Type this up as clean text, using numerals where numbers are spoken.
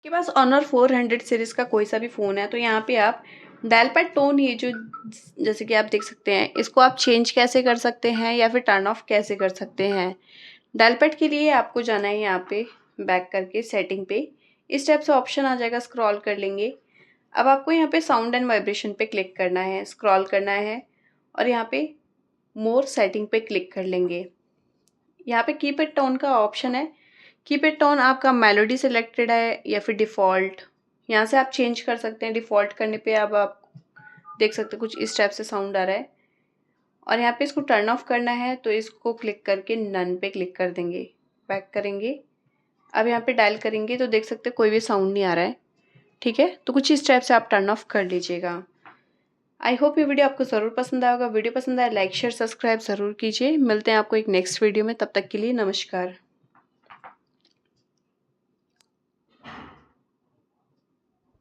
आपके पास honour 400 series का कोई सा भी फ़ोन है तो यहाँ पे आप डायल पैड टोन ये जो जैसे कि आप देख सकते हैं इसको आप चेंज कैसे कर सकते हैं या फिर टर्न ऑफ कैसे कर सकते हैं। डायल पैड के लिए आपको जाना है यहाँ पे बैक करके सेटिंग पे, इस टाइप से ऑप्शन आ जाएगा, स्क्रॉल कर लेंगे। अब आपको यहाँ पे साउंड एंड वाइब्रेशन पे क्लिक करना है, स्क्रॉल करना है और यहाँ पे मोर सेटिंग पे क्लिक कर लेंगे। यहाँ पे कीपैड टोन का ऑप्शन है, कीपैड टोन आपका मेलोडी सिलेक्टेड है या फिर डिफ़ॉल्ट, यहाँ से आप चेंज कर सकते हैं। डिफ़ॉल्ट करने पे अब आप देख सकते हैं कुछ इस टाइप से साउंड आ रहा है और यहाँ पे इसको टर्न ऑफ करना है तो इसको क्लिक करके नन पे क्लिक कर देंगे, बैक करेंगे। अब यहाँ पे डायल करेंगे तो देख सकते हैं कोई भी साउंड नहीं आ रहा है, ठीक है। तो कुछ इस टाइप से आप टर्न ऑफ कर लीजिएगा। आई होप ये वीडियो आपको ज़रूर पसंद आएगा। वीडियो पसंद आए लाइक शेयर सब्सक्राइब ज़रूर कीजिए। मिलते हैं आपको एक नेक्स्ट वीडियो में, तब तक के लिए नमस्कार।